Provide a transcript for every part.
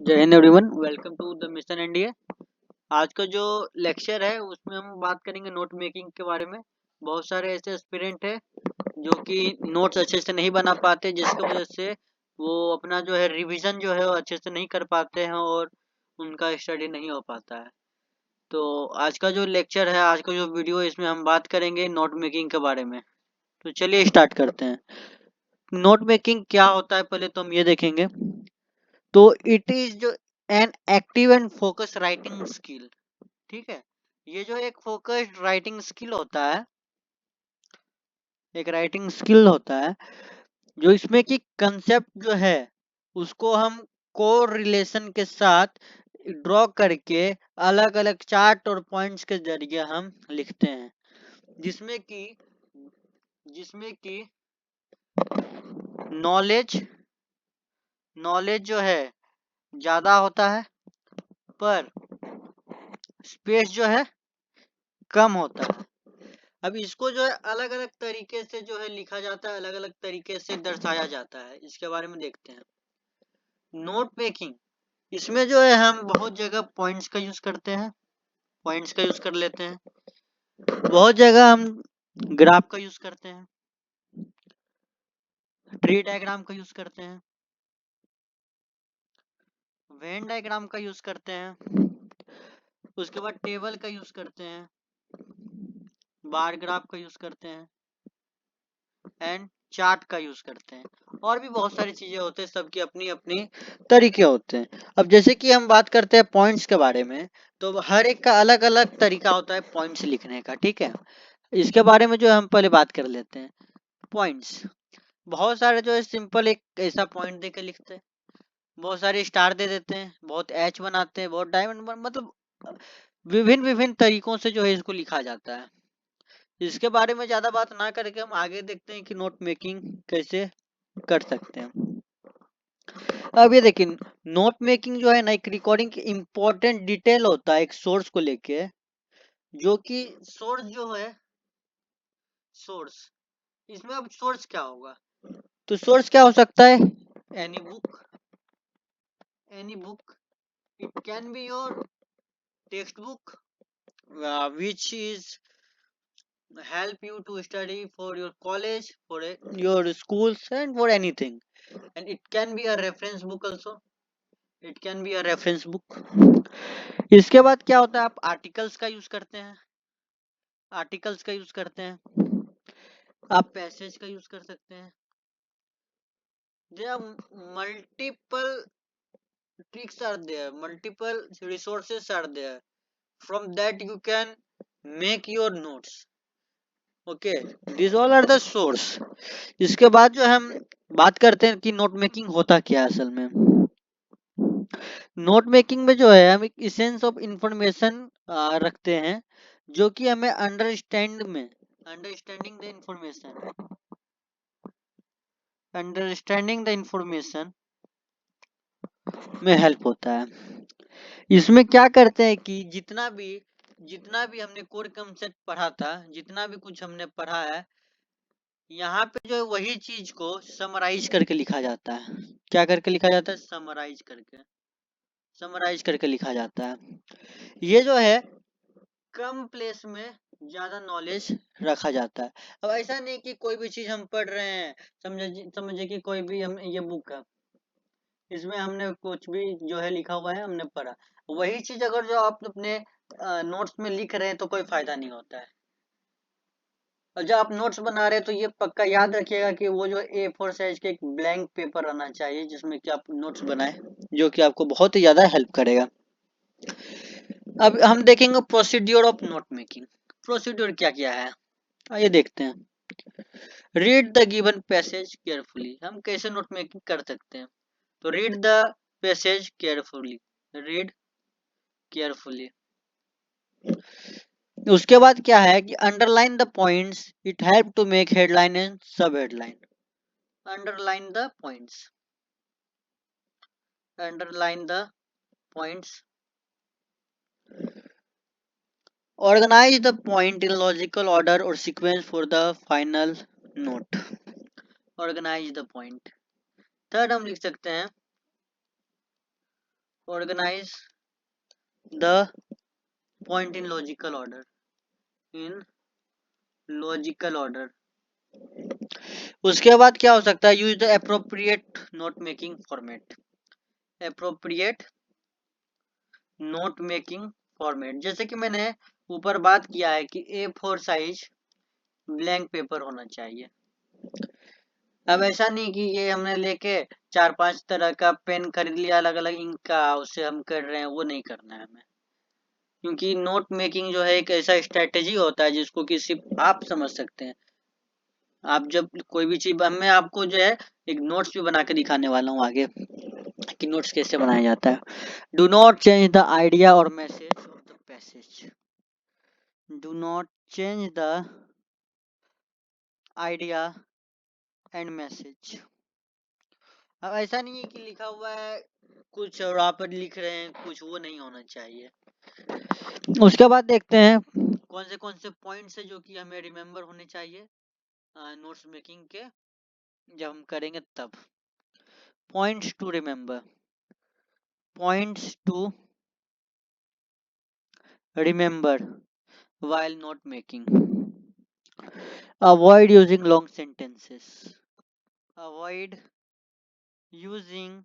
जय हिंद everyone, welcome to the mission India. आज का जो लेक्चर है उसमें हम बात करेंगे नोट मेकिंग के बारे में। बहुत सारे ऐसे एस्पिरेंट है जो कि नोट्स अच्छे से नहीं बना पाते, जिसकी वजह से वो अपना जो है रिवीजन जो है वो अच्छे से नहीं कर पाते हैं और उनका स्टडी नहीं हो पाता है। तो आज का जो लेक्चर है, आज का जो वीडियो है, इसमें हम बात करेंगे नोट मेकिंग के बारे में। तो चलिए स्टार्ट करते हैं। नोट मेकिंग क्या होता है पहले तो हम ये देखेंगे। तो इट इज जो an active and focus writing skill. ठीक है, ये जो एक फोकस्ड राइटिंग स्किल होता है, एक राइटिंग स्किल होता है जो इसमें की कंसेप्ट जो है उसको हम कोर रिलेशन के साथ ड्रॉ करके अलग अलग चार्ट और पॉइंट्स के जरिए हम लिखते हैं, जिसमें कि जिसमें कि नॉलेज नॉलेज जो है ज्यादा होता है, पर स्पेस जो है कम होता है। अब इसको जो है अलग अलग तरीके से जो है लिखा जाता है, अलग अलग तरीके से दर्शाया जाता है। इसके बारे में देखते हैं। नोट मेकिंग, इसमें जो है हम बहुत जगह पॉइंट्स का यूज करते हैं, पॉइंट्स का यूज कर लेते हैं। बहुत जगह हम ग्राफ का यूज करते हैं, ट्री डायग्राम का यूज करते हैं, वेन डायग्राम का यूज करते हैं, उसके बाद टेबल का यूज करते हैं, बार ग्राफ का यूज करते हैं एंड चार्ट का यूज करते हैं। और भी बहुत सारी चीजें होते हैं, सबकी अपनी अपनी तरीके होते हैं। अब जैसे कि हम बात करते हैं पॉइंट्स के बारे में, तो हर एक का अलग अलग तरीका होता है पॉइंट्स लिखने का। ठीक है, इसके बारे में जो हम पहले बात कर लेते हैं। पॉइंट्स, बहुत सारे जो है सिंपल एक ऐसा पॉइंट दे के लिखते हैं, बहुत सारे स्टार दे देते हैं, बहुत एच बनाते हैं, बहुत डायमंड, मतलब विभिन्न विभिन्न तरीकों से जो है इसको लिखा जाता है। इसके बारे में ज्यादा बात ना करके हम आगे देखते हैं कि नोट मेकिंग कैसे कर सकते हैं। अब ये देखिए, नोट मेकिंग जो है ना एक रिकॉर्डिंग की इम्पोर्टेंट डिटेल होता है एक सोर्स को लेके, जो कि सोर्स जो है, सोर्स, इसमें अब सोर्स क्या होगा? तो सोर्स क्या हो सकता है? Any book, any book, it can be your text book which is help you to study for your college, for your schools and for anything. And it can be a reference book also, it can be a reference book. इसके बाद क्या होता है, आप articles का use करते हैं, articles का यूज करते हैं, आप पैसेज का यूज कर सकते हैं। There are multiple tricks are there, multiple resources are there, from that you can make your notes. Okay, this all are the source. इसके बाद जो हम बात करते हैं कि नोट मेकिंग होता क्या है असल में। नोट मेकिंग में जो है हम एक इसेंस ऑफ इंफॉर्मेशन रखते हैं, जो कि हमें understanding the information, understanding the information में हेल्प होता है। इसमें क्या करते हैं कि जितना भी हमने कोर कंसेप्ट पढ़ा था, जितना भी कुछ हमने पढ़ा है, यहाँ पे जो है वही चीज को समराइज करके लिखा जाता है। क्या करके लिखा जाता है? समराइज करके, समराइज करके लिखा जाता है। ये जो है कम प्लेस में ज्यादा नॉलेज रखा जाता है। अब ऐसा नहीं कि कोई भी चीज हम पढ़ रहे हैं, समझे कि कोई भी हम ये बुक है, इसमें हमने कुछ भी जो है लिखा हुआ है हमने पढ़ा, वही चीज अगर जो आप अपने नोट्स में लिख रहे हैं तो कोई फायदा नहीं होता है। और जब आप नोट्स बना रहे हैं तो ये पक्का याद रखिएगा कि वो जो A4 साइज के एक ब्लैंक पेपर रहना चाहिए जिसमें कि आप नोट्स बनाएं, जो कि आपको बहुत ही ज्यादा हेल्प करेगा। अब हम देखेंगे procedure of note making. Procedure क्या क्या है, आइए देखते हैं। Read the given passage carefully, हम कैसे नोट मेकिंग कर सकते हैं? तो read the passage carefully, read carefully. उसके बाद क्या है कि underline the points, it help to make headline and sub headline. Underline the points, underline the points. Organize the point in logical order or sequence for the final note. Organize the point। Third हम लिख सकते हैं organize the point in logical order, in logical order. उसके बाद क्या हो सकता है, use the appropriate note making format, appropriate note making format. जैसे कि मैंने ऊपर बात किया है कि A4 साइज ब्लैंक पेपर होना चाहिए। अब ऐसा नहीं कि ये हमने लेके 4-5 तरह का पेन खरीद लिया अलग अलग इंक का, उससे हम कर रहे हैं, वो नहीं करना है हमें। क्योंकि नोट मेकिंग जो है एक ऐसा स्ट्रेटेजी होता है जिसको कि सिर्फ आप समझ सकते हैं। आप जब कोई भी चीज, मैं आपको जो है एक नोट्स भी बना के दिखाने वाला हूँ आगे कि नोट्स कैसे बनाया जाता है। Do not change the idea और message of the passage, do not change the idea and message. अब ऐसा नहीं है कि लिखा हुआ है कुछ और आप लिख रहे हैं कुछ, वो नहीं होना चाहिए। उसके बाद देखते हैं कौन से पॉइंट्स है जो कि हमें रिमेम्बर होने चाहिए नोट्स मेकिंग के जब हम करेंगे तब। Points to remember, points to remember while not making. Avoid using long sentences. Avoid using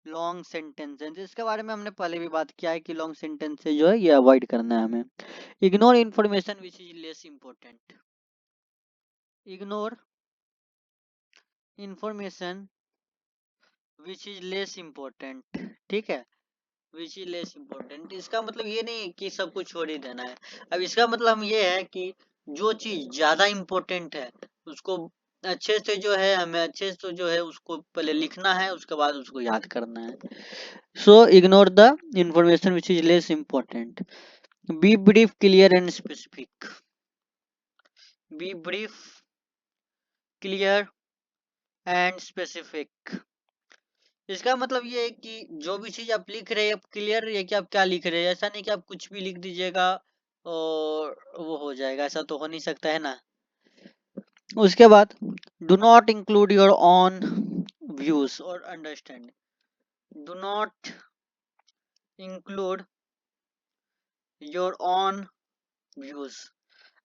long sentences. इसके बारे में हमने पहले भी बात किया है कि लॉन्ग सेंटेंसेस जो है ये अवॉइड करना है हमें। Ignore information which is less important, ignore information which is less important, ठीक है, विच इज लेस इंपॉर्टेंट। इसका मतलब ये नहीं कि सब कुछ छोड़ ही देना है। अब इसका मतलब ये है कि जो चीज ज्यादा इंपॉर्टेंट है उसको अच्छे से जो है हमें अच्छे से जो है उसको पहले लिखना है, उसके बाद उसको याद करना है। So ignore the information which is less important. B brief clear and specific, B brief clear and specific. इसका मतलब ये है कि जो भी चीज आप लिख रहे हैं आप क्लियर है कि आप क्या लिख रहे हैं। ऐसा नहीं कि आप कुछ भी लिख दीजिएगा और वो हो जाएगा, ऐसा तो हो नहीं सकता है ना। उसके बाद do not include your own views और understanding, do not include your own views.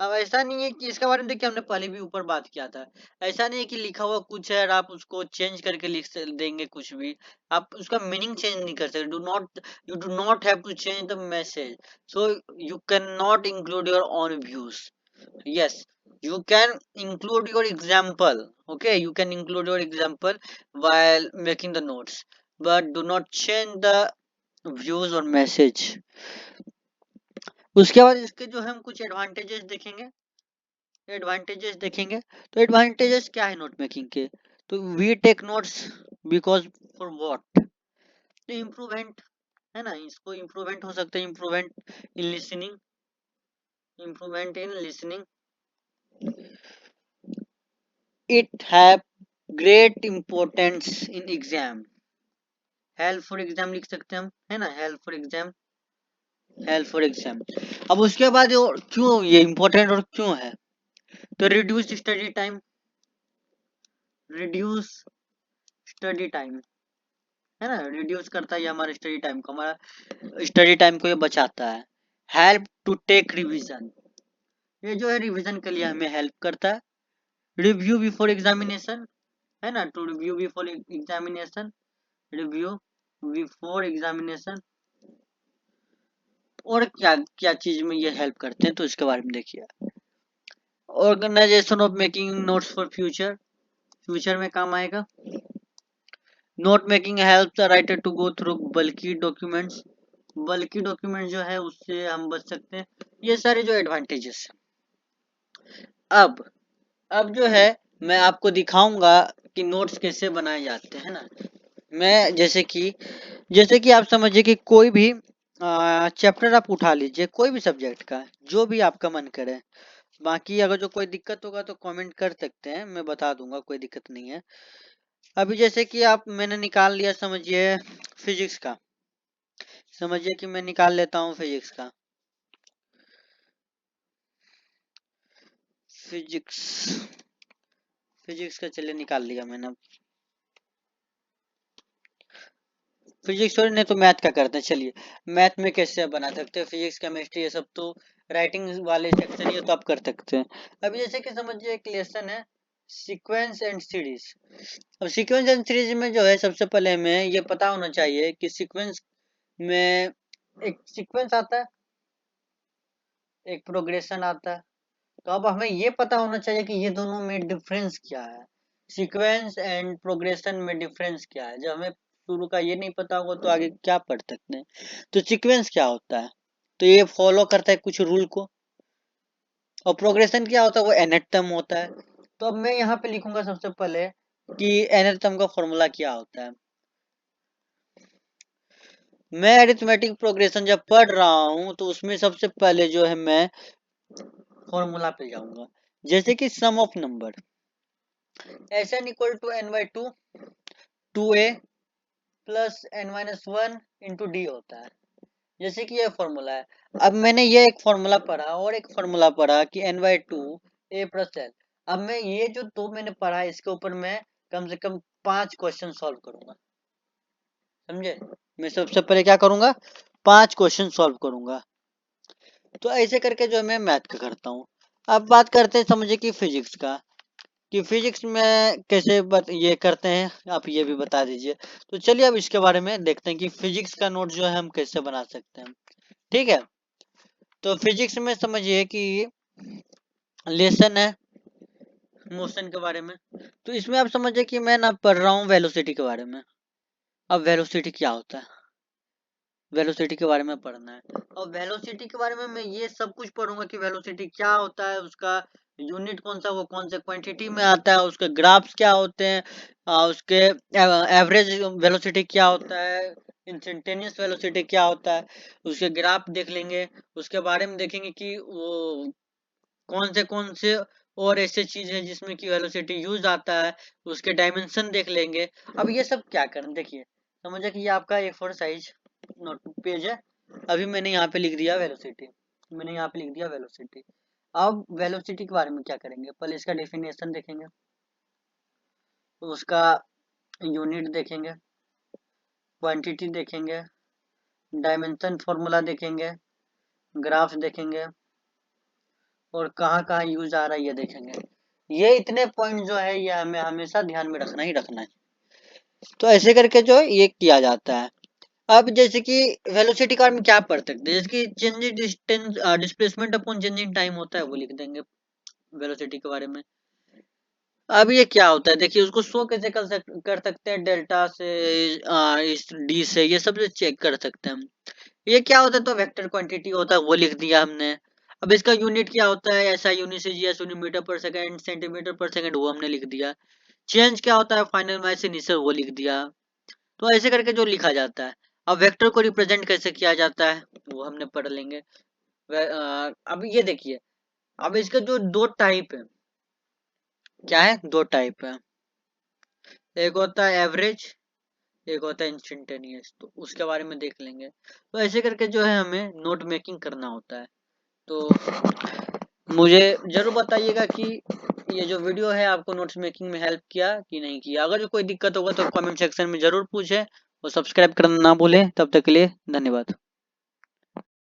अब ऐसा नहीं है कि इसके बारे में देखिए हमने पहले भी ऊपर बात किया था। ऐसा नहीं है कि लिखा हुआ कुछ है और आप उसको चेंज करके देंगे कुछ भी, आप उसका मीनिंग चेंज नहीं कर सकते। Do not, you do not have to change the message, so you can not include your own views. Yes, you can include your example, okay, you can include your example while making the notes, but do not change the views or message. उसके बाद इसके जो हम कुछ advantages देखेंगे, advantages देखेंगे। तो advantages क्या है नोट मेकिंग के, तो we take notes because for what, तो इम्प्रूवमेंट है ना, इसको इम्प्रूवमेंट हो सकता है, improvement in listening, improvement in listening. It have great importance in exam, help for exam लिख सकते हैं हम, है ना, help for exam, help for exam. अब उसके बाद क्यों ये इम्पोर्टेंट और क्यों है, तो reduce study time, reduce study time, है ना, रिड्यूस करता है हमारे स्टडी टाइम को, हमारा स्टडी टाइम को ये बचाता है। हेल्प टू टेक रिवीजन, ये जो है रिवीजन के लिए हमें हेल्प करता है। रिव्यू बिफोर एग्जामिनेशन, है ना, to review before examination, review before examination. और क्या क्या चीज में ये हेल्प करते हैं तो इसके बारे में देखिए। Organization of making notes for future, future में काम आएगा। Note making help the writer to go through बल्कि डॉक्यूमेंट्स, बल्कि डॉक्यूमेंट जो है उससे हम बच सकते हैं। ये सारे जो एडवांटेजेस। अब जो है मैं आपको दिखाऊंगा कि नोट्स कैसे बनाए जाते हैं ना। मैं जैसे कि आप समझिए कि कोई भी चैप्टर आप उठा लीजिए, कोई भी सब्जेक्ट का जो भी आपका मन करे। बाकी अगर जो कोई दिक्कत होगा तो कमेंट कर सकते हैं, मैं बता दूंगा, कोई दिक्कत नहीं है। अभी जैसे कि मैंने निकाल लिया, समझिए फिजिक्स का, समझिए कि मैं निकाल लेता हूँ फिजिक्स का, फिजिक्स फिजिक्स का चलिए निकाल लिया मैंने। फिजिक्स और नहीं तो मैथ का करते हैं। चलिए मैथ में कैसे बना सकते हैं, फिजिक्स केमिस्ट्री ये सब तो राइटिंग वाले सेक्शन ही है, तो आप कर सकते हैं। अभी जैसे कि समझिए एक लेसन है सीक्वेंस एंड सीरीज। अब सीक्वेंस एंड सीरीज में जो है सबसे पहले हमें ये पता होना चाहिए कि सीक्वेंस में एक सीक्वेंस आता है, एक प्रोग्रेशन आता है। तो अब हमें ये पता होना चाहिए कि ये दोनों में डिफरेंस क्या है, सीक्वेंस एंड प्रोग्रेशन में डिफरेंस क्या है। जब हमें शुरू का ये नहीं पता होगा तो आगे क्या पढ़ सकते हैं। तो सीक्वेंस क्या होता है, तो ये फॉलो करता है कुछ रूल को, और प्रोग्रेशन क्या होता है, वो nth टर्म होता है। तो अब मैं यहाँ पे लिखूंगा सबसे पहले कि nth टर्म का फॉर्मूला क्या होता है। मैं अरिथमेटिक प्रोग्रेशन जब पढ़ रहा हूँ तो उसमें सबसे पहले जो है मैं फॉर्मूला पे जाऊंगा, जैसे कि sum of number Sn equal to n by two 2a plus n minus one into D होता है। जैसे कि ये फॉर्मूला है। अब मैंने ये एक फॉर्मूला पढ़ा और एक फॉर्मूला पढ़ा कि n by to A plus L. अब मैं ये जो दो मैंने पढ़ा है इसके ऊपर मैं कम से कम 5 क्वेश्चन सॉल्व करूंगा, समझे। मैं सबसे पहले क्या करूंगा, 5 क्वेश्चन सॉल्व करूंगा। तो ऐसे करके जो मैं मैथ का करता हूँ। अब बात करते हैं समझे कि फिजिक्स का, कि फिजिक्स में कैसे ये करते हैं, आप ये भी बता दीजिए। तो चलिए अब इसके बारे में देखते हैं कि फिजिक्स का नोट जो है हम कैसे बना सकते हैं। ठीक है, तो फिजिक्स में समझिए कि लेसन है मोशन के बारे में। तो इसमें आप समझिए कि मैं ना पढ़ रहा हूँ वेलोसिटी के बारे में। अब वेलोसिटी क्या होता है, वेलोसिटी के बारे में पढ़ना है। और वेलोसिटी के बारे में मैं ये सब कुछ पढ़ूंगा कि वेलोसिटी क्या होता है, उसका यूनिट कौन सा, वो कौन से क्वांटिटी में आता है, उसके ग्राफ्स क्या होते हैं, उसके एवरेज वेलोसिटी क्या होता है, इंस्टेंटेनियस वेलोसिटी क्या होता है, उसके ग्राफ देख लेंगे। उसके बारे में देखेंगे कि वो कौन से और ऐसे चीज है जिसमें कि वेलोसिटी यूज आता है, उसके डायमेंशन देख लेंगे। अब ये सब क्या करें, देखिए समझे कि ये आपका ए फोर साइज नोटबुक पेज है। अभी मैंने यहाँ पे लिख दिया वेलोसिटी, मैंने यहाँ पे लिख दिया वेलोसिटी। अब वेलोसिटी के बारे में क्या करेंगे, पहले इसका डेफिनेशन देखेंगे, उसका यूनिट देखेंगे, क्वांटिटी देखेंगे, डायमेंशन फॉर्मूला देखेंगे, ग्राफ देखेंगे, और कहाँ कहाँ यूज आ रहा है ये देखेंगे। ये इतने पॉइंट जो है ये हमें हमेशा ध्यान में रखना ही रखना है। तो ऐसे करके जो है ये किया जाता है। अब जैसे कि वेलोसिटी का हम क्या पढ़ सकते हैं, जैसे कि changing distance displacement upon changing time होता है, वो लिख देंगे वेलोसिटी के बारे में। अब ये क्या होता है, देखिए उसको शो कैसे कर सकते हैं, डेल्टा से इस डी से ये सब से चेक कर सकते हैं हम। ये क्या होता है, तो वेक्टर क्वांटिटी होता है, वो लिख दिया हमने। अब इसका यूनिट क्या होता है, ऐसा यूनिट से जीएस यूनिट मीटर पर सेकंड सेंटीमीटर पर सेकंड, वो हमने लिख दिया। चेंज क्या होता है, फाइनल मास से इनिशियल, वो लिख दिया। तो ऐसे करके जो लिखा जाता है। अब वेक्टर को रिप्रेजेंट कैसे किया जाता है वो हमने पढ़ लेंगे। अब ये देखिए, अब इसका जो दो टाइप है, क्या है, दो टाइप है। एक होता है एवरेज, एक होता है इंस्टेंटेनियस, तो उसके बारे में देख लेंगे। तो ऐसे करके जो है हमें नोट मेकिंग करना होता है। तो मुझे जरूर बताइएगा कि ये जो वीडियो है आपको नोट्स मेकिंग में हेल्प किया कि नहीं किया। अगर जो कोई दिक्कत होगा तो कमेंट सेक्शन में जरूर पूछे, और सब्सक्राइब करना ना भूलें। तब तक के लिए धन्यवाद।